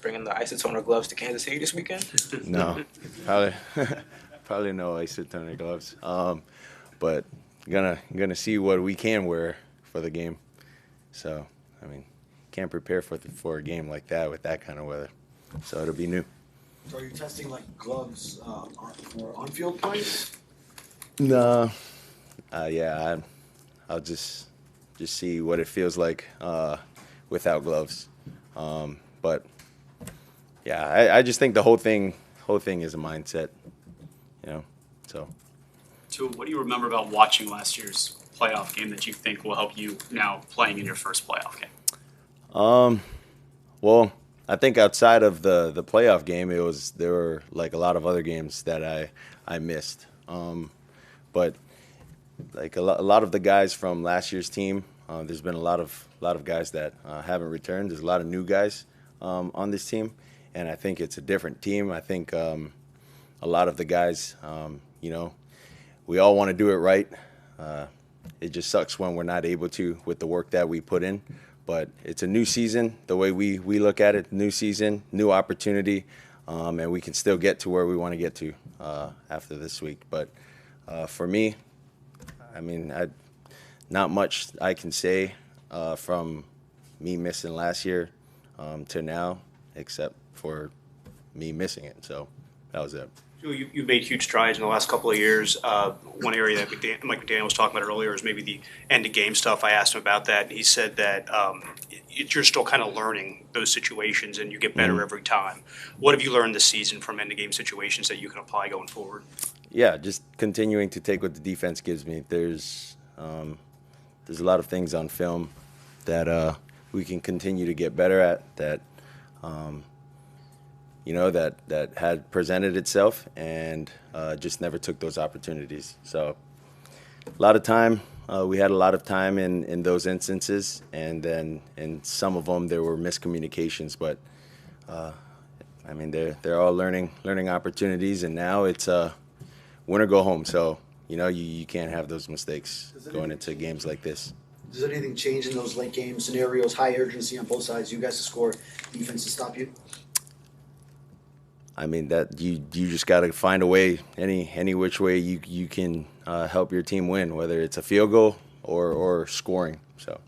bringing the isotoner gloves to Kansas City this weekend? No, probably probably no isotoner gloves. But gonna see what we can wear for the game. So I mean, can't prepare for a game like that with that kind of weather. So it'll be new. So are you testing like gloves for on-field plays? No, yeah, I'll just see what it feels like without gloves. But yeah, I just think the whole thing is a mindset, you know. So So, what do you remember about watching last year's playoff game that you think will help you now playing in your first playoff game? well, I think outside of the playoff game, there were like a lot of other games that I missed. But like a lot of the guys from last year's team, there's been a lot of guys that haven't returned. There's a lot of new guys on this team, and I think it's a different team. I think a lot of the guys, we all want to do it right. It just sucks when we're not able to with the work that we put in. But it's a new season, the way we look at it, new season, new opportunity, and we can still get to where we want to get to after this week. But for me, I mean, not much I can say from me missing last year to now, except for me missing it. So that was it. You've made huge strides in the last couple of years. One area that Mike McDaniel was talking about earlier is maybe the end-of-game stuff. I asked him about that, and he said that you're still kind of learning those situations, and you get better every time. What have you learned this season from end-of-game situations that you can apply going forward? Yeah, just continuing to take what the defense gives me. There's a lot of things on film that we can continue to get better at that that had presented itself and just never took those opportunities. So a lot of time. We had a lot of time in those instances, and then in some of them there were miscommunications. But I mean, they're all learning opportunities, and now it's win or go home. So you can't have those mistakes going into games like this. Does anything change in those late game scenarios? High urgency on both sides. You guys to score, defense to stop you. I mean that you just got to find a way, any which way you can help your team win, whether it's a field goal or scoring. So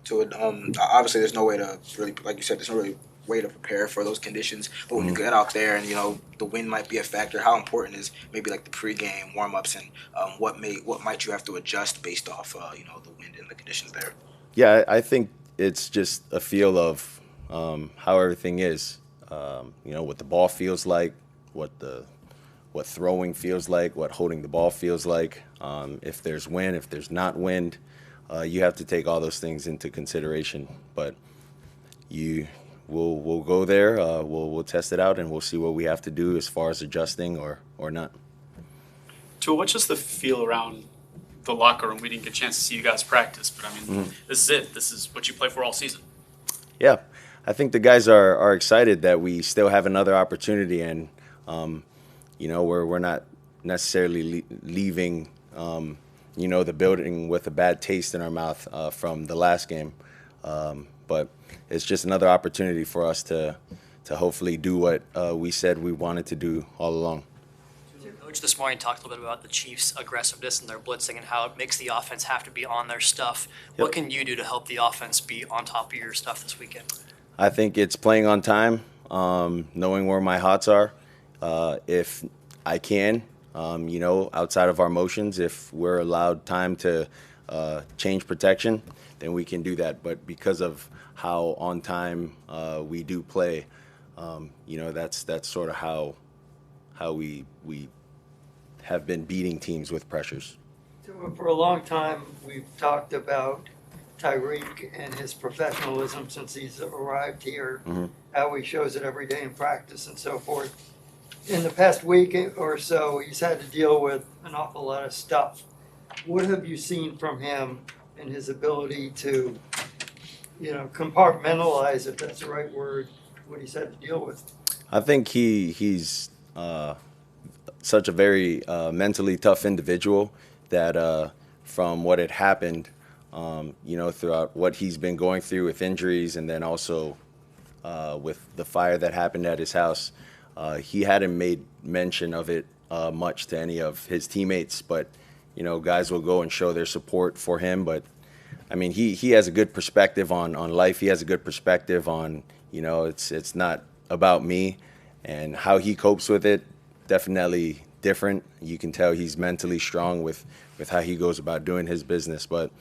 Obviously, there's no way to really, like you said, there's no really way to prepare for those conditions. But when you get out there and the wind might be a factor, how important is maybe like the pregame warm-ups and what might you have to adjust based off the wind and the conditions there? Yeah, I think it's just a feel of how everything is. What the ball feels like, what throwing feels like, what holding the ball feels like. If there's wind, if there's not wind, you have to take all those things into consideration. But we'll go there, we'll test it out, and we'll see what we have to do as far as adjusting or not. Tua, what's just the feel around the locker room? We didn't get a chance to see you guys practice, but I mean, This is it. This is what you play for all season. Yeah, I think the guys are excited that we still have another opportunity, and we're not necessarily leaving the building with a bad taste in our mouth from the last game, but it's just another opportunity for us to hopefully do what we said we wanted to do all along. Coach this morning talked a little bit about the Chiefs' aggressiveness and their blitzing and how it makes the offense have to be on their stuff. Yep. What can you do to help the offense be on top of your stuff this weekend? I think it's playing on time, knowing where my hots are. If I can, outside of our motions, if we're allowed time to change protection, then we can do that. But because of how on time we do play, that's sort of how we have been beating teams with pressures. For a long time, we've talked about Tyreek and his professionalism since he's arrived here, how he shows it every day in practice and so forth. In the past week or so, he's had to deal with an awful lot of stuff. What have you seen from him and his ability to, compartmentalize, if that's the right word, what he's had to deal with? I think he's such a very mentally tough individual that from what had happened, throughout what he's been going through with injuries and then also with the fire that happened at his house. He hadn't made mention of it much to any of his teammates, but guys will go and show their support for him. But I mean, he has a good perspective on life. He has a good perspective on it's not about me, and how he copes with it. Definitely different. You can tell he's mentally strong with how he goes about doing his business. But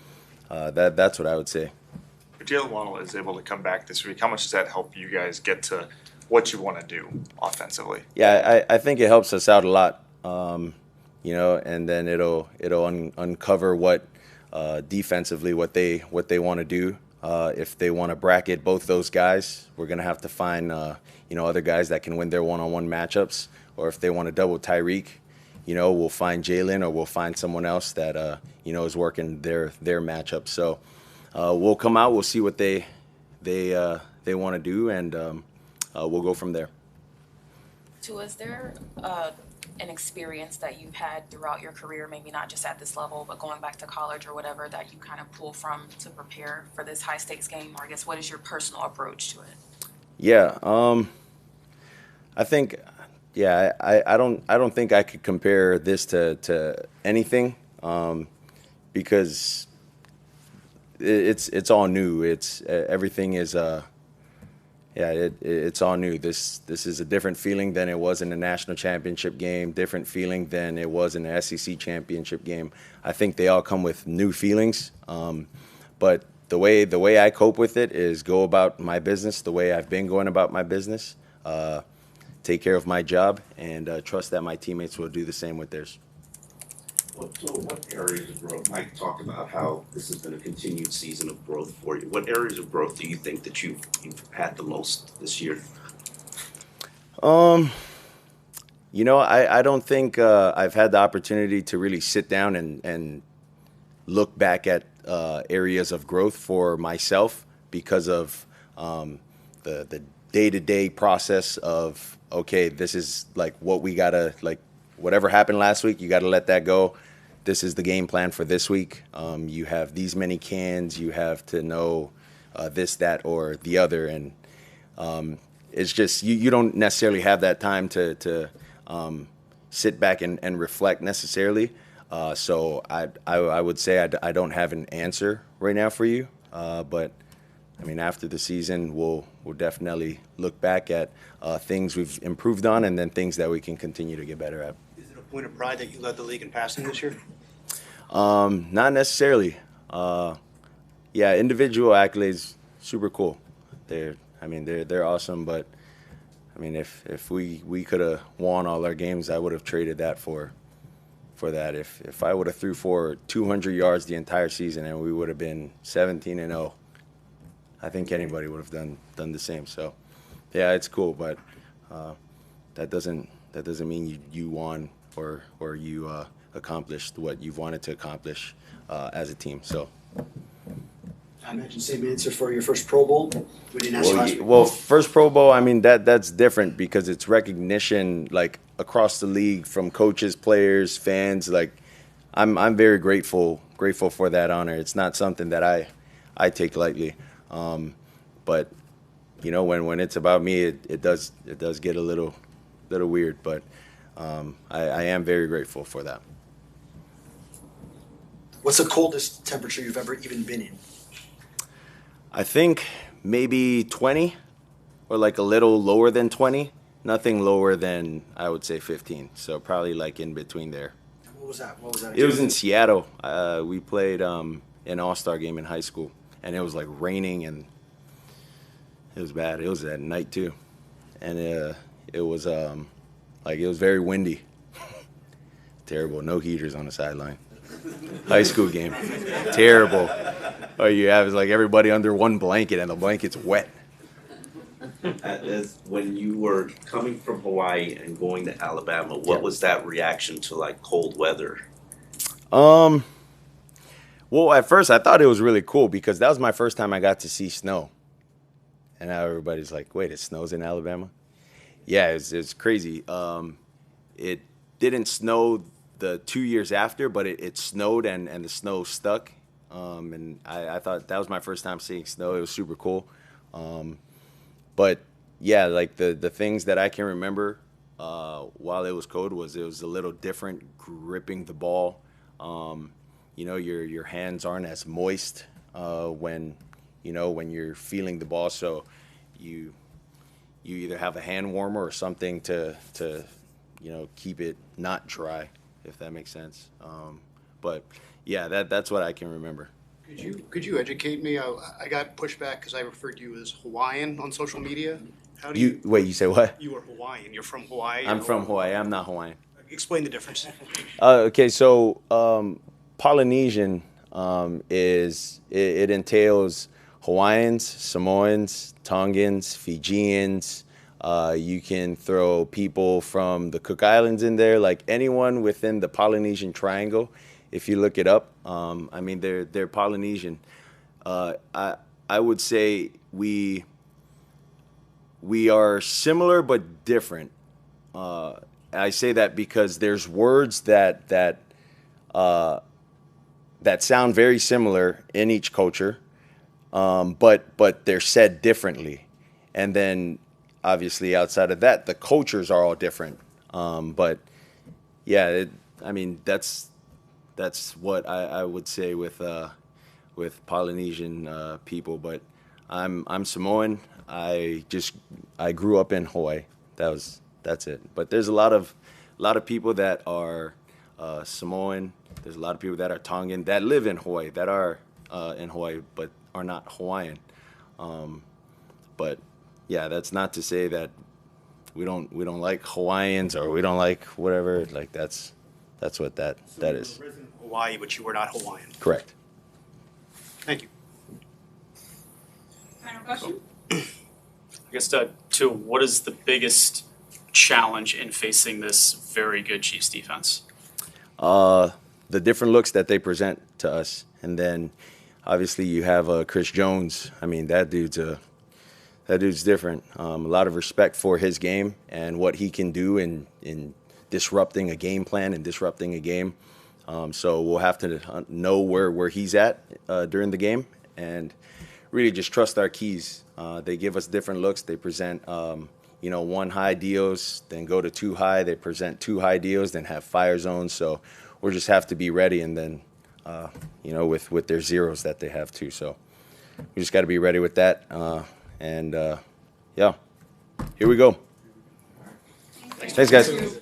that's what I would say. If Jalen Waddle is able to come back this week, how much does that help you guys get to what you want to do offensively? Yeah, I think it helps us out a lot. And then it'll uncover what defensively what they want to do. If they want to bracket both those guys, we're gonna have to find other guys that can win their one-on-one matchups. Or if they want to double Tyreek, we'll find Jalen, or we'll find someone else that is working their matchup. So we'll come out, we'll see what they want to do, and we'll go from there. Tua, is there an experience that you've had throughout your career, maybe not just at this level, but going back to college or whatever, that you kind of pull from to prepare for this high stakes game? Or I guess, what is your personal approach to it? Yeah, I think, I don't think I could compare this to anything, because it's all new. Everything is it's all new. This is a different feeling than it was in the national championship game, different feeling than it was in the SEC championship game. I think they all come with new feelings, but the way I cope with it is go about my business the way I've been going about my business, take care of my job, and trust that my teammates will do the same with theirs. What areas of growth? Mike talked about how this has been a continued season of growth for you. What areas of growth do you think that you've had the most this year? I don't think I've had the opportunity to really sit down and look back at areas of growth for myself because of the day-to-day process of, okay, this is like what we gotta, like, whatever happened last week, you gotta let that go. This is the game plan for this week. You have these many cans, you have to know this, that, or the other, and it's just you don't necessarily have that time to sit back and reflect necessarily. So I would say I don't have an answer right now for you, but I mean, after the season, we'll definitely look back at things we've improved on, and then things that we can continue to get better at. Is it a point of pride that you led the league in passing this year? Not necessarily. Individual accolades, super cool. They're awesome, but I mean, if we could have won all our games, I would have traded that for that. If I would have threw for 200 yards the entire season and we would have been 17-0, I think anybody would have done the same. So, yeah, it's cool, but that doesn't mean you won or you accomplished what you've wanted to accomplish as a team. So. I imagine same answer for your first Pro Bowl. We didn't ask last week. Well, first Pro Bowl, I mean that's different because it's recognition like across the league from coaches, players, fans. Like I'm very grateful for that honor. It's not something that I take lightly. But when it's about me, it does get a little weird. But I am very grateful for that. What's the coldest temperature you've ever even been in? I think maybe 20 or like a little lower than 20. Nothing lower than, I would say, 15. So probably like in between there. What was that? It was in Seattle. We played an all-star game in high school, and it was like raining, and it was bad. It was at night too, and it was very windy. Terrible. No heaters on the sideline. High school game. Terrible. All you have is like everybody under one blanket, and the blanket's wet. As when you were coming from Hawaii and going to Alabama, what was that reaction to like cold weather? Well, at first I thought it was really cool because that was my first time I got to see snow. And now everybody's like, wait, it snows in Alabama? Yeah, it's crazy. It didn't snow the 2 years after, but it snowed and the snow stuck. And I thought that was my first time seeing snow. It was super cool. But yeah, like the things that I can remember while it was cold was it was a little different gripping the ball. You know, your hands aren't as moist when when you're feeling the ball, so you either have a hand warmer or something to keep it not dry, if that makes sense. But yeah, that's what I can remember. Could you educate me? I got pushback because I referred to you as Hawaiian on social media. How do You wait, you say what? You are Hawaiian. You're from Hawaii. I'm from Hawaii. I'm not Hawaiian. Explain the difference. Okay, so Polynesian it entails Hawaiians, Samoans, Tongans, Fijians. You can throw people from the Cook Islands in there, like anyone within the Polynesian Triangle. If you look it up, I mean they're Polynesian. I would say we are similar but different. I say that because there's words that sound very similar in each culture, but they're said differently. And then obviously outside of that, the cultures are all different. But yeah, I mean that's what I would say with Polynesian people. But I'm Samoan. I grew up in Hawaii. That's it. But there's a lot of people that are Samoan. There's a lot of people that are Tongan that live in Hawaii, that are in Hawaii, but are not Hawaiian. But yeah, that's not to say that we don't like Hawaiians or we don't like whatever. Like that's what that is. You were resident of Hawaii, but you were not Hawaiian. Correct. Thank you. Final question? I guess, Tua, what is the biggest challenge in facing this very good Chiefs defense? The different looks that they present to us, and then obviously you have Chris Jones. I mean, that dude's different. A lot of respect for his game and what he can do in disrupting a game plan and disrupting a game. So we'll have to know where he's at during the game and really just trust our keys. They give us different looks. They present, one high deals, then go to two high. They present two high deals, then have fire zones. So we'll just have to be ready. And then, with their zeros that they have too. So we just got to be ready with that. Yeah, here we go. Thanks, guys.